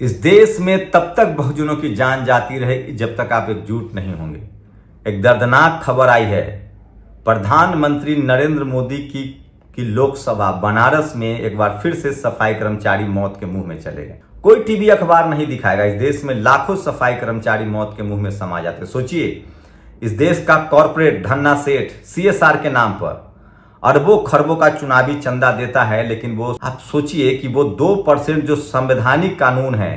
इस देश में तब तक बहुजनों की जान जाती रहेगी जब तक आप एकजुट नहीं होंगे। एक दर्दनाक खबर आई है। प्रधानमंत्री नरेंद्र मोदी की लोकसभा बनारस में एक बार फिर से सफाई कर्मचारी मौत के मुंह में चले गए। कोई टीवी अखबार नहीं दिखाएगा। इस देश में लाखों सफाई कर्मचारी मौत के मुंह में समा जाते। सोचिए, इस देश का कॉर्पोरेट धन्ना सेठ CSR के नाम पर अरबों खरबों का चुनावी चंदा देता है, लेकिन वो आप सोचिए कि वो 2% जो संवैधानिक कानून है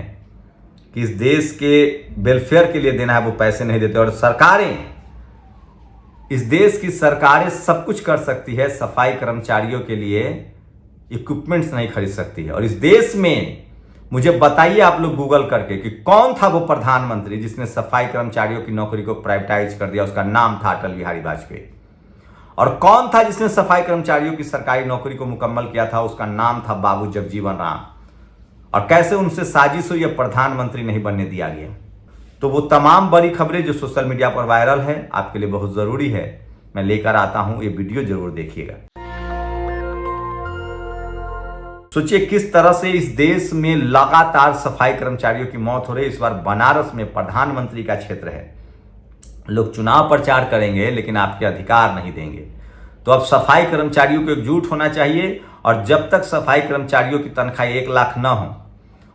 कि इस देश के वेलफेयर के लिए देना है, वो पैसे नहीं देते। और सरकारें, इस देश की सरकारें सब कुछ कर सकती है, सफाई कर्मचारियों के लिए इक्विपमेंट्स नहीं खरीद सकती है। और इस देश में मुझे बताइए आप लोग गूगल करके कि कौन था वो प्रधानमंत्री जिसने सफाई कर्मचारियों की नौकरी को प्राइवेटाइज कर दिया। उसका नाम था अटल बिहारी वाजपेयी। और कौन था जिसने सफाई कर्मचारियों की सरकारी नौकरी को मुकम्मल किया था? उसका नाम था बाबू जगजीवन राम। और कैसे उनसे साजिश हुई, प्रधानमंत्री नहीं बनने दिया गया। तो वो तमाम बड़ी खबरें जो सोशल मीडिया पर वायरल है, आपके लिए बहुत जरूरी है, मैं लेकर आता हूं। ये वीडियो जरूर देखिएगा। सोचिए किस तरह से इस देश में लगातार सफाई कर्मचारियों की मौत हो रही है। इस बार बनारस में प्रधानमंत्री का क्षेत्र है। लोग चुनाव प्रचार करेंगे लेकिन आपके अधिकार नहीं देंगे। तो अब सफाई कर्मचारियों को एकजुट होना चाहिए। और जब तक सफाई कर्मचारियों की तनख्वाह 1 लाख न हो,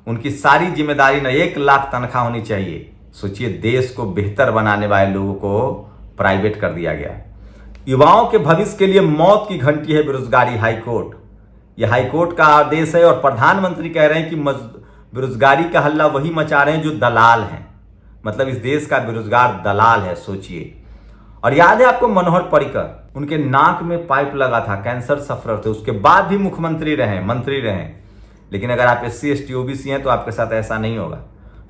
उनकी सारी जिम्मेदारी न 1 लाख तनख्वाह होनी चाहिए। सोचिए, देश को बेहतर बनाने वाले लोगों को प्राइवेट कर दिया गया। युवाओं के भविष्य के लिए मौत की घंटी है बेरोजगारी। हाईकोर्ट, यह हाईकोर्ट का आदेश है। और प्रधानमंत्री कह रहे हैं कि बेरोजगारी का हल्ला वही मचा रहे हैं जो दलाल हैं। मतलब इस देश का बेरोजगार दलाल है। सोचिए। और याद है आपको मनोहर पर्रिकर, उनके नाक में पाइप लगा था, कैंसर सफरर थे, उसके बाद भी मुख्यमंत्री रहे, मंत्री रहे। लेकिन अगर आप SC ST OBC हैं तो आपके साथ ऐसा नहीं होगा।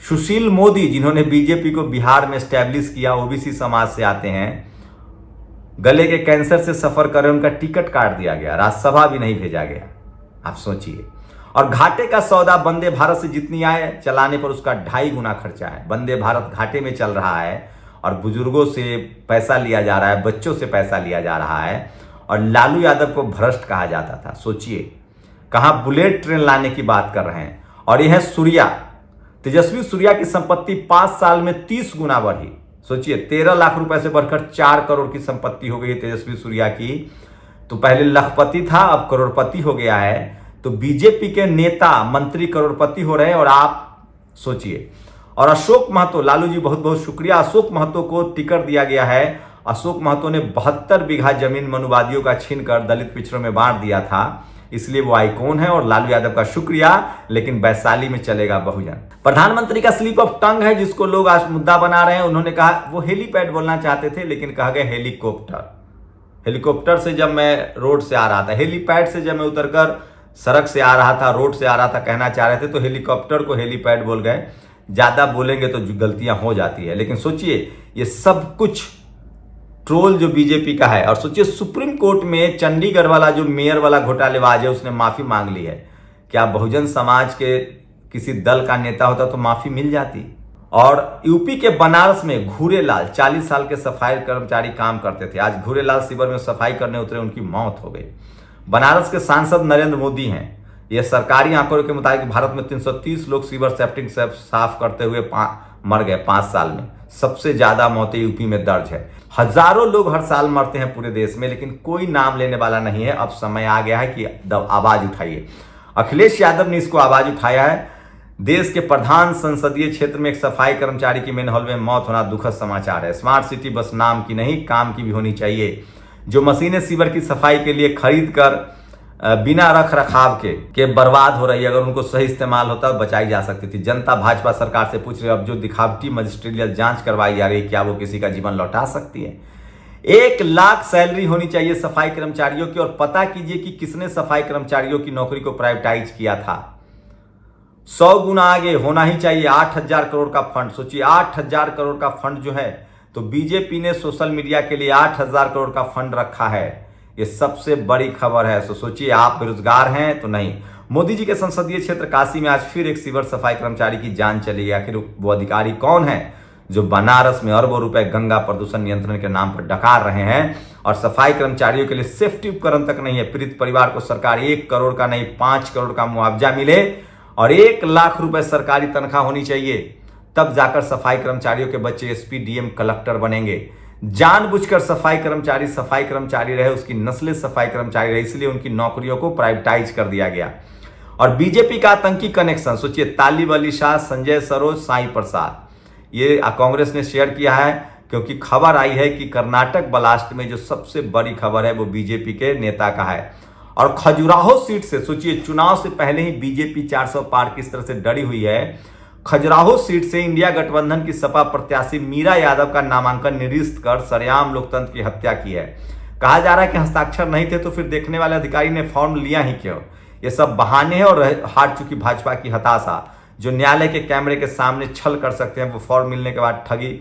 सुशील मोदी, जिन्होंने बीजेपी को बिहार में स्टैब्लिश किया, OBC समाज से आते हैं, गले के कैंसर से सफर कर रहे, उनका टिकट काट दिया गया, राज्यसभा भी नहीं भेजा गया। आप सोचिए। और घाटे का सौदा वंदे भारत से जितनी आय चलाने पर उसका 2.5 गुना खर्चा है। वंदे भारत घाटे में चल रहा है और बुजुर्गों से पैसा लिया जा रहा है, बच्चों से पैसा लिया जा रहा है। और लालू यादव को भ्रष्ट कहा जाता था। सोचिए, कहां बुलेट ट्रेन लाने की बात कर रहे हैं। और यह है सूर्या, तेजस्वी सूर्या की संपत्ति 5 साल में 30 गुना बढ़ी। सोचिए, 13 लाख रुपए से बढ़कर 4 करोड़ की संपत्ति हो गई तेजस्वी सूर्या की। तो पहले लखपति था, अब करोड़पति हो गया है। तो बीजेपी के नेता मंत्री करोड़पति हो रहे हैं और आप सोचिए। और अशोक महतो, लालू जी बहुत बहुत शुक्रिया, अशोक महतो को टिकट दिया गया है। अशोक महतो ने 72 बीघा जमीन मनुवादियों का छीनकर दलित पिछड़ों में बांट दिया था, इसलिए वो आइकॉन है। और लालू यादव का शुक्रिया। लेकिन वैशाली में चलेगा बहुजन। प्रधानमंत्री का स्लिप ऑफ टंग है जिसको लोग आज मुद्दा बना रहे हैं। उन्होंने कहा, वो हेलीपैड बोलना चाहते थे लेकिन कहा गया हेलीकॉप्टर। हेलीकॉप्टर से जब मैं रोड से आ रहा था, हेलीपैड से जब मैं उतरकर सड़क से आ रहा था, रोड से आ रहा था, कहना चाह रहे थे, तो हेलीकॉप्टर को हेलीपैड बोल गए। ज्यादा बोलेंगे तो गलतियां हो जाती है। लेकिन सोचिए, ये सब कुछ ट्रोल जो बीजेपी का है। और सोचिए, सुप्रीम कोर्ट में चंडीगढ़ वाला जो मेयर वाला घोटालेबाज है, उसने माफी मांग ली है। क्या बहुजन समाज के किसी दल का नेता होता तो माफी मिल जाती। और यूपी के बनारस में घूरेलाल, 40 साल के सफाई कर्मचारी काम करते थे, आज घूरेलाल शिविर में सफाई करने उतरे, उनकी मौत हो गई। बनारस के सांसद नरेंद्र मोदी हैं। यह सरकारी आंकड़ों के मुताबिक भारत में 330 लोग सीवर सेप्टिक से साफ करते हुए मर गए 5 साल में। सबसे ज्यादा मौतें यूपी में दर्ज है। हजारों लोग हर साल मरते हैं पूरे देश में, लेकिन कोई नाम लेने वाला नहीं है। अब समय आ गया है कि आवाज उठाइए। अखिलेश यादव ने इसको आवाज उठाया है। देश के प्रधान संसदीय क्षेत्र में एक सफाई कर्मचारी की मेनहोल में मौत होना दुखद समाचार है। स्मार्ट सिटी बस नाम की नहीं, काम की भी होनी चाहिए। जो मशीनें सीवर की सफाई के लिए खरीद कर बिना रख रखाव के बर्बाद हो रही है, अगर उनको सही इस्तेमाल होता तो बचाई जा सकती थी। जनता भाजपा सरकार से पूछ रही है, अब जो दिखावटी मजिस्ट्रियल जांच करवाई जा रही है, क्या वो किसी का जीवन लौटा सकती है? 1 लाख सैलरी होनी चाहिए सफाई कर्मचारियों की। और पता कीजिए कि किसने सफाई कर्मचारियों की नौकरी को प्राइवेटाइज किया था। 100 गुना आगे होना ही चाहिए। 8000 करोड़ का फंड। सोचिए, 8000 करोड़ का फंड जो है, तो बीजेपी ने सोशल मीडिया के लिए 8000 करोड़ का फंड रखा है। ये सबसे बड़ी खबर है। तो सोचिए, आप बेरोजगार हैं तो नहीं। मोदी जी के संसदीय क्षेत्र काशी में आज फिर एक सीवर सफाई कर्मचारी की जान चली गई। आखिर वो अधिकारी कौन है जो बनारस में अरबों रुपए गंगा प्रदूषण नियंत्रण के नाम पर डकार रहे हैं? और सफाई कर्मचारियों के लिए सेफ्टी उपकरण तक नहीं है। पीड़ित परिवार को सरकार 1 करोड़ का नहीं 5 करोड़ का मुआवजा मिले। और 1 लाख रुपए सरकारी तनख्वाह होनी चाहिए, तब जाकर सफाई कर्मचारियों के बच्चे एसपी, डीएम, कलेक्टर बनेंगे। जानबूझकर सफाई कर्मचारी रहे, उसकी नस्लें सफाई कर्मचारी रहे, इसलिए उनकी नौकरियों को प्राइवेटाइज कर दिया गया। और बीजेपी का आतंकी कनेक्शन सोचिए, तालिब अली शाह, संजय सरोज, साईं प्रसाद, ये कांग्रेस ने शेयर किया है, क्योंकि खबर आई है कि कर्नाटक ब्लास्ट में जो सबसे बड़ी खबर है वो बीजेपी के नेता का है। और खजुराहो सीट से सोचिए, चुनाव से पहले ही बीजेपी 400 पार किस तरह से डरी हुई है। खजुराहो सीट से इंडिया गठबंधन की सपा प्रत्याशी मीरा यादव का नामांकन निरस्त कर सरेआम लोकतंत्र की हत्या की है। कहा जा रहा है कि हस्ताक्षर नहीं थे तो फिर देखने वाले अधिकारी ने फॉर्म लिया ही क्यों। ये सब बहाने हैं और हार चुकी भाजपा की हताशा। जो न्यायालय के कैमरे के सामने छल कर सकते हैं वो फॉर्म मिलने के बाद ठगी।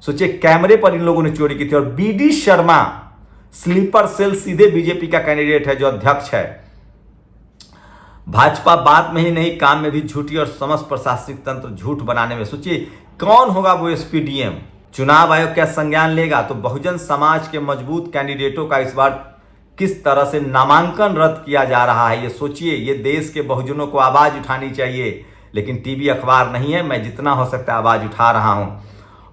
सोचिए, कैमरे पर इन लोगों ने चोरी की थी। और बीडी शर्मा स्लीपर सेल सीधे बीजेपी का कैंडिडेट है, जो अध्यक्ष है। भाजपा बात में ही नहीं, काम में भी झूठी और समस्त प्रशासनिक तंत्र झूठ बनाने में। सोचिए, कौन होगा वो एसपी, डीएम? चुनाव आयोग क्या संज्ञान लेगा? तो बहुजन समाज के मजबूत कैंडिडेटों का इस बार किस तरह से नामांकन रद्द किया जा रहा है, ये सोचिए। ये देश के बहुजनों को आवाज उठानी चाहिए, लेकिन टीवी अखबार नहीं है। मैं जितना हो सकता है आवाज उठा रहा हूं।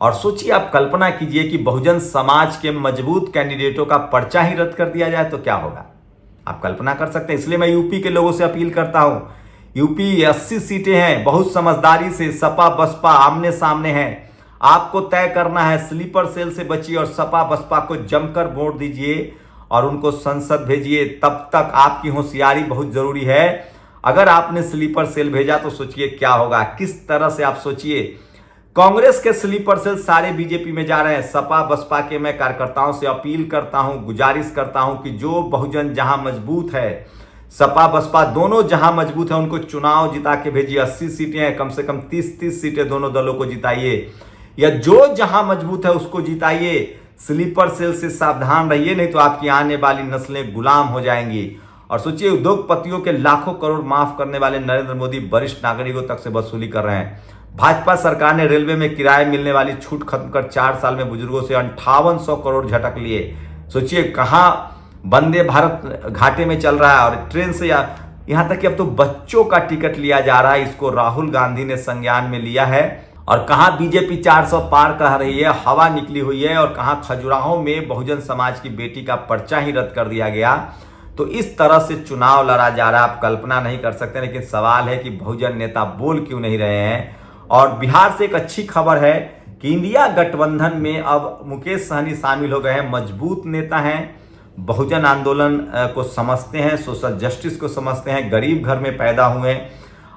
और सोचिए, आप कल्पना कीजिए कि बहुजन समाज के मजबूत कैंडिडेटों का पर्चा ही रद्द कर दिया जाए तो क्या होगा। आप कल्पना कर सकते हैं। इसलिए मैं यूपी के लोगों से अपील करता हूं। यूपी 80 सीटें हैं, बहुत समझदारी से सपा बसपा आमने सामने हैं। आपको तय करना है, स्लीपर सेल से बचिए और सपा बसपा को जमकर वोट दीजिए और उनको संसद भेजिए। तब तक आपकी होशियारी बहुत जरूरी है। अगर आपने स्लीपर सेल भेजा तो सोचिए क्या होगा, किस तरह से। आप सोचिए, कांग्रेस के स्लीपर सेल सारे बीजेपी में जा रहे हैं। सपा बसपा के मैं कार्यकर्ताओं से अपील करता हूं, गुजारिश करता हूं कि जो बहुजन जहां मजबूत है, सपा बसपा दोनों जहां मजबूत है, उनको चुनाव जिता के भेजिए। 80 सीटें हैं, कम से कम 30-30 सीटें दोनों दलों को जिताइए, या जो जहां मजबूत है उसको जिताइए। स्लीपर सेल से सावधान रहिए, नहीं तो आपकी आने वाली नस्लें गुलाम हो जाएंगी। और सोचिए, उद्योगपतियों के लाखों करोड़ माफ करने वाले नरेंद्र मोदी वरिष्ठ नागरिकों तक से वसूली कर रहे हैं। भाजपा सरकार ने रेलवे में किराए मिलने वाली छूट खत्म कर 4 साल में बुजुर्गों से 5800 करोड़ झटक लिए। सोचिए, कहां वंदे भारत घाटे में चल रहा है और ट्रेन से यहां तक कि अब तो बच्चों का टिकट लिया जा रहा है। इसको राहुल गांधी ने संज्ञान में लिया है। और कहां बीजेपी 400 पार कह रही है, हवा निकली हुई है। और कहां खजुराहो में बहुजन समाज की बेटी का पर्चा ही रद्द कर दिया गया। तो इस तरह से चुनाव लड़ा जा रहा है, आप कल्पना नहीं कर सकते। लेकिन सवाल है कि बहुजन नेता बोल क्यों नहीं रहे हैं। और बिहार से एक अच्छी खबर है कि इंडिया गठबंधन में अब मुकेश सहनी शामिल हो गए हैं। मजबूत नेता हैं, बहुजन आंदोलन को समझते हैं, सोशल जस्टिस को समझते हैं, गरीब घर में पैदा हुए,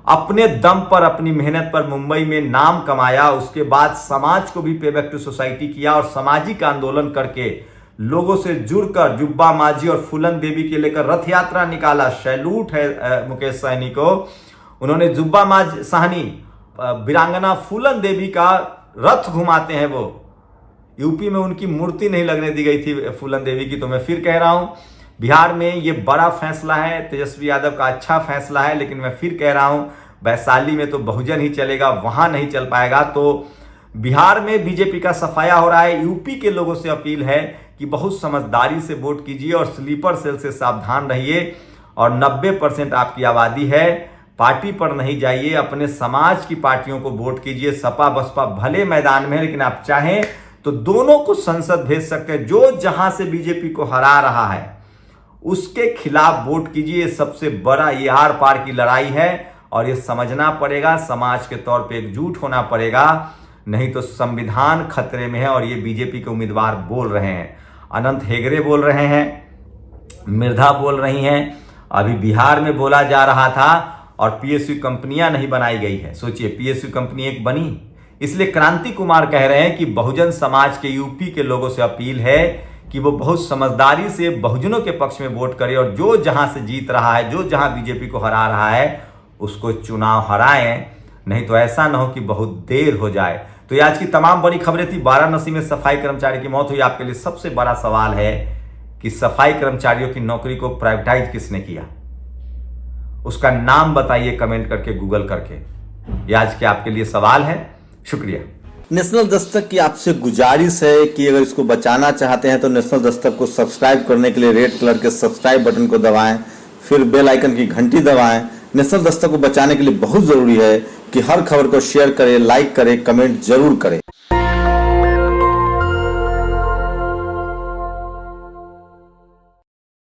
अपने दम पर अपनी मेहनत पर मुंबई में नाम कमाया। उसके बाद समाज को भी पे बैक टू सोसाइटी किया और सामाजिक आंदोलन करके लोगों से जुड़कर जुब्बा माझी और फूलन देवी के लेकर रथ यात्रा निकाला। सैल्यूट है मुकेश सहनी को। उन्होंने जुब्बा माझी सहनी वीरांगना फूलन देवी का रथ घुमाते हैं। वो यूपी में उनकी मूर्ति नहीं लगने दी गई थी फूलन देवी की। तो मैं फिर कह रहा हूं, बिहार में ये बड़ा फैसला है, तेजस्वी यादव का अच्छा फैसला है। लेकिन मैं फिर कह रहा हूं, वैशाली में तो बहुजन ही चलेगा, वहां नहीं चल पाएगा। तो बिहार में बीजेपी का सफाया हो रहा है। यूपी के लोगों से अपील है कि बहुत समझदारी से वोट कीजिए और स्लीपर सेल से सावधान रहिए। और 90% आपकी आबादी है, पार्टी पर नहीं जाइए, अपने समाज की पार्टियों को वोट कीजिए। सपा बसपा भले मैदान में है, लेकिन आप चाहें तो दोनों को संसद भेज सकते हैं। जो जहां से बीजेपी को हरा रहा है उसके खिलाफ वोट कीजिए। सबसे बड़ा ये आर पार की लड़ाई है और ये समझना पड़ेगा, समाज के तौर पे एकजुट होना पड़ेगा, नहीं तो संविधान खतरे में है। और ये बीजेपी के उम्मीदवार बोल रहे हैं, अनंत हेगड़े बोल रहे हैं, मृधा बोल रही हैं, अभी बिहार में बोला जा रहा था। और पीएसयू कंपनियां नहीं बनाई गई है। सोचिए, पीएसयू कंपनी एक बनी। इसलिए क्रांति कुमार कह रहे हैं कि बहुजन समाज के यूपी के लोगों से अपील है कि वो बहुत समझदारी से बहुजनों के पक्ष में वोट करे और जो जहां से जीत रहा है, जो जहां बीजेपी को हरा रहा है, उसको चुनाव हराएं। नहीं तो ऐसा ना हो कि बहुत देर हो जाए। तो ये आज की तमाम बड़ी खबरें थी। वाराणसी में सफाई कर्मचारी की मौत हुई। आपके लिए सबसे बड़ा सवाल है कि सफाई कर्मचारियों की नौकरी को प्राइवेटाइज किसने किया? उसका नाम बताइए कमेंट करके, गूगल करके। ये आज के आपके लिए सवाल है। शुक्रिया। नेशनल दस्तक की आपसे गुजारिश है कि अगर इसको बचाना चाहते हैं तो नेशनल दस्तक को सब्सक्राइब करने के लिए रेड कलर के सब्सक्राइब बटन को दबाएं, फिर बेल आइकन की घंटी दबाएं, नेशनल दस्तक को बचाने के लिए बहुत जरूरी है कि हर खबर को शेयर करें, लाइक करें, कमेंट जरूर करें।